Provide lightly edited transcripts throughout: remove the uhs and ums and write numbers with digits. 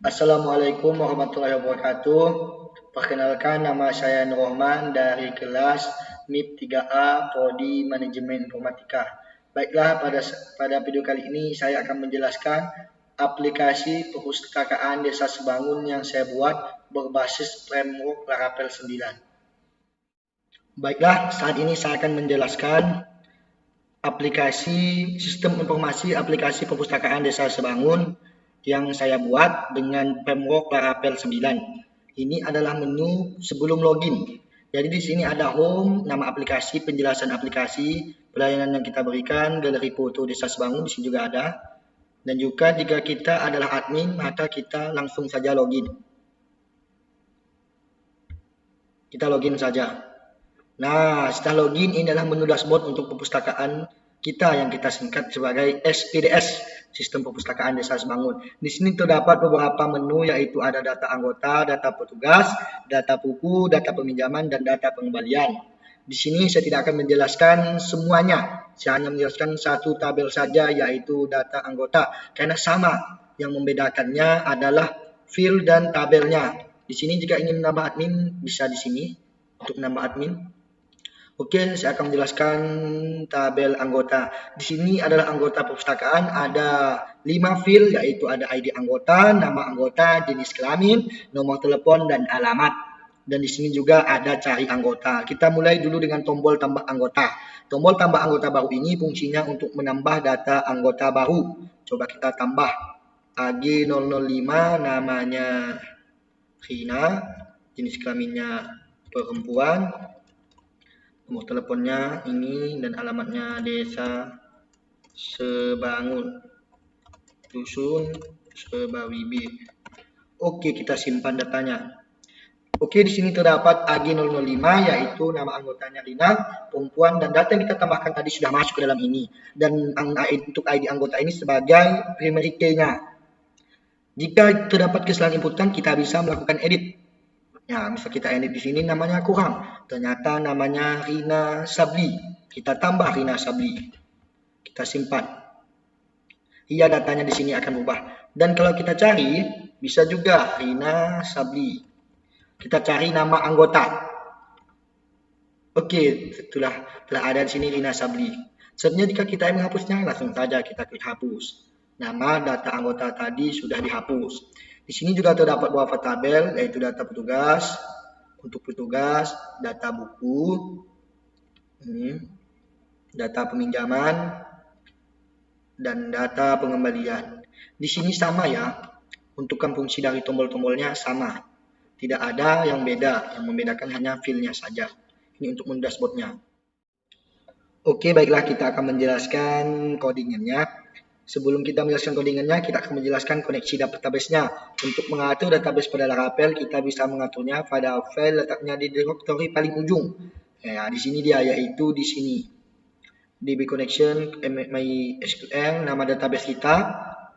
Assalamualaikum warahmatullahi wabarakatuh. Perkenalkan, nama saya Nur Rahman dari kelas MIP 3A Prodi Manajemen Informatika. Baiklah, pada video kali ini saya akan menjelaskan aplikasi perpustakaan Desa Sebangun yang saya buat berbasis framework Laravel 9. Baiklah, saat ini saya akan menjelaskan aplikasi sistem informasi aplikasi perpustakaan Desa Sebangun yang saya buat dengan framework Laravel 9. Ini adalah menu sebelum login. Jadi di sini ada home, nama aplikasi, penjelasan aplikasi, pelayanan yang kita berikan, galeri foto Desa Sebangun di sini juga ada. Dan juga jika kita adalah admin, maka kita langsung saja login. Kita login saja. Nah, setelah login, ini adalah menu dashboard untuk perpustakaan kita yang kita singkat sebagai SPDS, Sistem Perpustakaan Desa Sebangun. Di sini terdapat beberapa menu, yaitu ada data anggota, data petugas, data buku, data peminjaman, dan data pengembalian. Di sini saya tidak akan menjelaskan semuanya, saya hanya menjelaskan satu tabel saja, yaitu data anggota, karena sama. Yang membedakannya adalah field dan tabelnya. Di sini jika ingin menambah admin, bisa di sini untuk menambah admin. Oke, saya akan menjelaskan tabel anggota. Di sini adalah anggota perpustakaan, ada 5 field, yaitu ada ID anggota, nama anggota, jenis kelamin, nomor telepon, dan alamat. Dan di sini juga ada cari anggota. Kita mulai dulu dengan tombol tambah anggota. Tombol tambah anggota baru ini fungsinya untuk menambah data anggota baru. Coba kita tambah AG005, namanya Rina, jenis kelaminnya perempuan, nomor teleponnya ini, dan alamatnya Desa Sebangun, Dusun Sebawibi. Oke, kita simpan datanya. Oke, di sini terdapat AG005, yaitu nama anggotanya Rina, perempuan, dan data yang kita tambahkan tadi sudah masuk ke dalam ini. Dan untuk ID anggota ini sebagai primary key-nya. Jika terdapat kesalahan inputan, kita bisa melakukan edit. Ya, misal kita edit di sini namanya kurang. Ternyata namanya Rina Sabli. Kita tambah Rina Sabli. Kita simpan. Iya, datanya di sini akan berubah. Dan kalau kita cari, bisa juga Rina Sabli. Kita cari nama anggota. Oke, telah ada di sini Rina Sabli. Sebenarnya jika kita ingin menghapusnya, langsung saja kita klik hapus. Nama data anggota tadi sudah dihapus. Di sini juga terdapat beberapa tabel, yaitu data petugas, untuk petugas, data buku, data peminjaman, dan data pengembalian. Di sini sama ya, untuk fungsi dari tombol-tombolnya sama. Tidak ada yang beda, yang membedakan hanya feel-nya saja. Ini untuk menu dashboard-nya. Oke, baiklah, kita akan menjelaskan codingannya. Sebelum kita menjelaskan codingannya, kita akan menjelaskan koneksi database-nya. Untuk mengatur database pada Laravel, kita bisa mengaturnya pada file letaknya di directory paling ujung. Ya, di sini dia, yaitu di sini. DB connection, MySQL, nama database kita,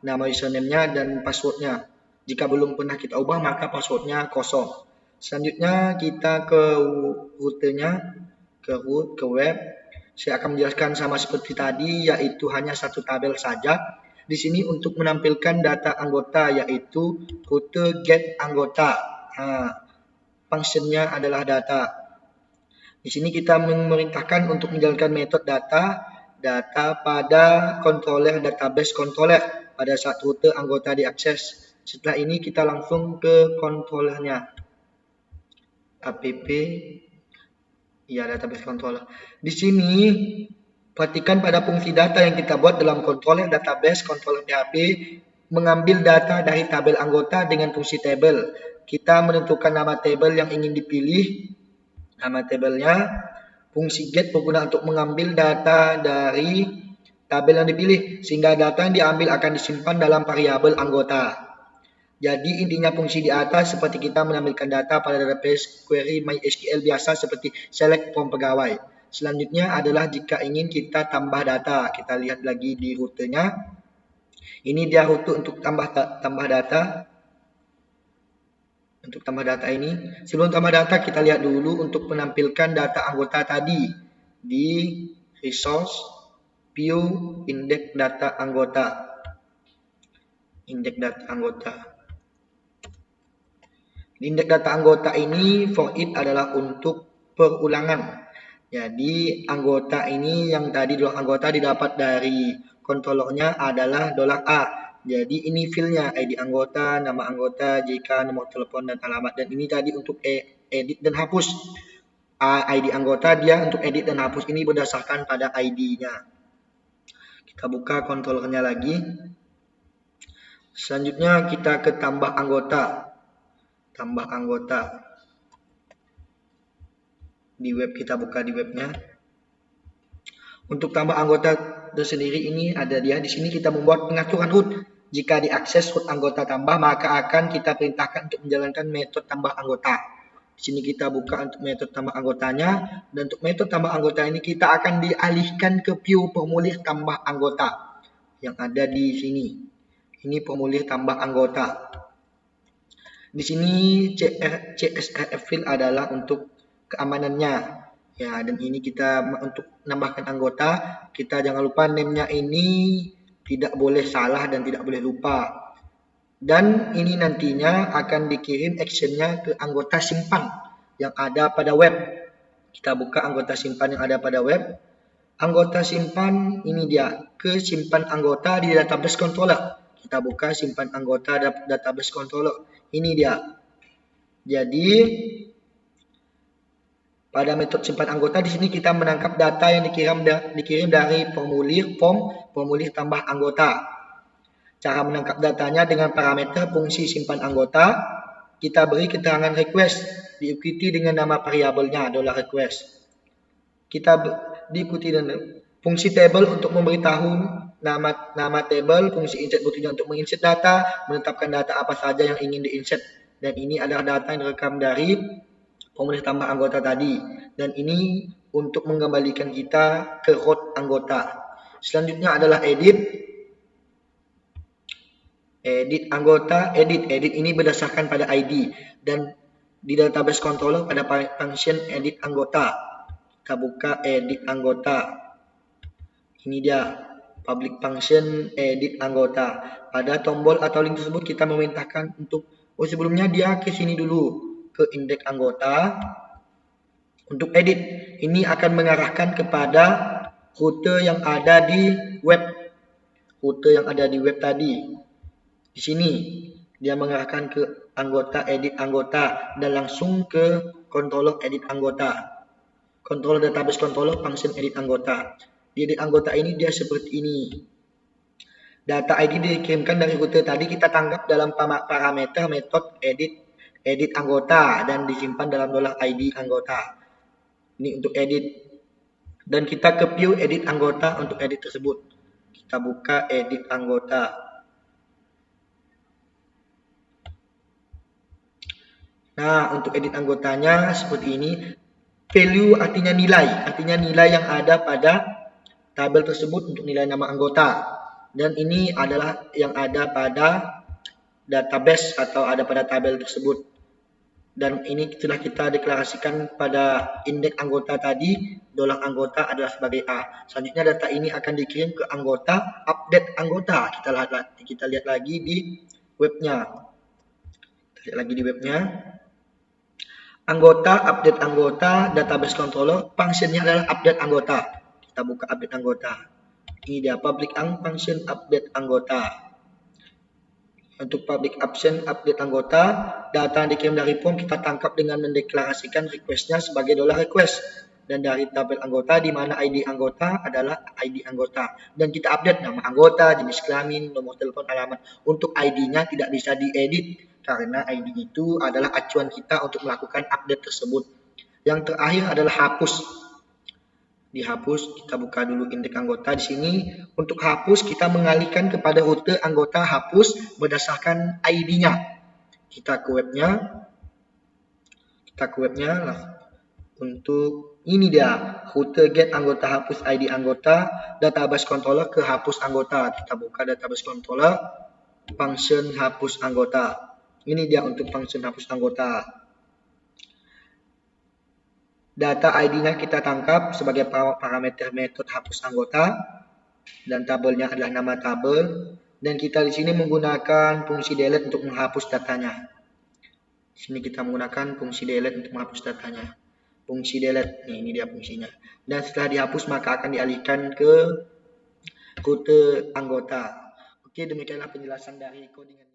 nama username-nya, dan password-nya. Jika belum pernah kita ubah, maka password-nya kosong. Selanjutnya kita ke rutenya, ke root, ke web. Saya akan menjelaskan sama seperti tadi, yaitu hanya satu tabel saja. Di sini untuk menampilkan data anggota, yaitu rute get anggota. Nah, fungsinya adalah data. Di sini kita memerintahkan untuk menjalankan metode data pada controller database controller pada saat rute anggota diakses. Setelah ini kita langsung ke controllernya. App ya, database controller. Di sini perhatikan pada fungsi data yang kita buat dalam controller database controller PHP, mengambil data dari tabel anggota dengan fungsi table. Kita menentukan nama table yang ingin dipilih, nama tabelnya. Fungsi get berguna untuk mengambil data dari tabel yang dipilih, sehingga data yang diambil akan disimpan dalam variabel anggota. Jadi intinya fungsi di atas seperti kita menampilkan data pada database query MySQL biasa seperti select from pegawai. Selanjutnya adalah jika ingin kita tambah data. Kita lihat lagi di rutenya. Ini dia rute untuk tambah data. Untuk tambah data ini, sebelum tambah data kita lihat dulu untuk menampilkan data anggota tadi di resource view index data anggota. Indeks data anggota. Indeks data anggota ini for it adalah untuk perulangan. Jadi anggota ini yang tadi anggota didapat dari controllernya adalah $A. Jadi ini filenya ID anggota, nama anggota, JK, nomor telepon dan alamat. Dan ini tadi untuk edit dan hapus. ID anggota dia untuk edit dan hapus ini berdasarkan pada ID-nya. Kita buka controllernya lagi. Selanjutnya kita ke tambah anggota. Tambah anggota. Di web kita buka di webnya. Untuk tambah anggota tersendiri ini ada dia. Di sini kita membuat pengaturan root. Jika diakses root anggota tambah, maka akan kita perintahkan untuk menjalankan metode tambah anggota. Di sini kita buka untuk metode tambah anggotanya. Dan untuk metode tambah anggota ini kita akan dialihkan ke view formulir tambah anggota yang ada di sini. Ini formulir tambah anggota. Di sini CSRF field adalah untuk keamanannya. Ya, dan ini kita untuk nambahkan anggota, kita jangan lupa name-nya ini tidak boleh salah dan tidak boleh lupa. Dan ini nantinya akan dikirim action-nya ke anggota simpan yang ada pada web. Kita buka anggota simpan yang ada pada web. Anggota simpan ini dia, ke simpan anggota di database controller. Kita buka simpan anggota database controller. Ini dia. Jadi pada metode simpan anggota di sini kita menangkap data yang dikirim dari formulir tambah anggota. Cara menangkap datanya dengan parameter fungsi simpan anggota, kita beri keterangan request diikuti dengan nama variabelnya $request. Kita diikuti dengan fungsi table untuk memberitahu nama table, fungsi insert buttonnya untuk menginsert data, menetapkan data apa saja yang ingin diinsert. Dan ini adalah data yang direkam dari formulir tambah anggota tadi. Dan ini untuk mengembalikan kita ke root anggota. Selanjutnya adalah edit. Edit anggota, edit ini berdasarkan pada ID. Dan di database controller pada function edit anggota. Kita buka edit anggota. Ini dia public function edit anggota. Pada tombol atau link tersebut kita memerintahkan untuk sebelumnya dia ke sini dulu ke indeks anggota untuk edit. Ini akan mengarahkan kepada rute yang ada di web. Rute yang ada di web tadi. Di sini dia mengarahkan ke anggota edit anggota dan langsung ke controller edit anggota. Controller database controller function edit anggota. Di edit anggota ini dia seperti ini. Data ID dikirimkan dari rute tadi kita tangkap dalam parameter metode edit anggota dan disimpan dalam $ID anggota. Ini untuk edit. Dan kita ke view edit anggota untuk edit tersebut. Kita buka edit anggota. Nah, untuk edit anggotanya seperti ini. Value artinya nilai yang ada pada tabel tersebut untuk nilai nama anggota. Dan ini adalah yang ada pada database atau ada pada tabel tersebut. Dan ini telah kita deklarasikan pada indeks anggota tadi, $anggota adalah sebagai A. Selanjutnya data ini akan dikirim ke anggota, update anggota. Kita lihat lagi di webnya. Anggota, update anggota, database controller, fungsinya adalah update anggota. Kita buka update anggota. Ini dia public function update anggota. Untuk public option update anggota, data yang dikirim dari form kita tangkap dengan mendeklarasikan request-nya sebagai $request. Dan dari tabel anggota di mana ID anggota adalah ID anggota. Dan kita update nama anggota, jenis kelamin, nomor telepon, alamat. Untuk ID-nya tidak bisa diedit karena ID itu adalah acuan kita untuk melakukan update tersebut. Yang terakhir adalah hapus. Dihapus, kita buka dulu indeks anggota di sini. Untuk hapus kita mengalihkan kepada rute anggota hapus berdasarkan ID-nya. Kita ke webnya. Untuk ini dia rute get anggota hapus ID anggota, database controller ke hapus anggota. Kita buka database controller, function hapus anggota. Ini dia untuk function hapus anggota. Data ID-nya kita tangkap sebagai parameter metode hapus anggota dan tabelnya adalah nama tabel dan kita di sini menggunakan fungsi delete untuk menghapus datanya. Sini kita menggunakan fungsi delete untuk menghapus datanya. Fungsi delete, ini dia fungsinya. Dan setelah dihapus maka akan dialihkan ke rute anggota. Oke, demikianlah penjelasan dari codingan.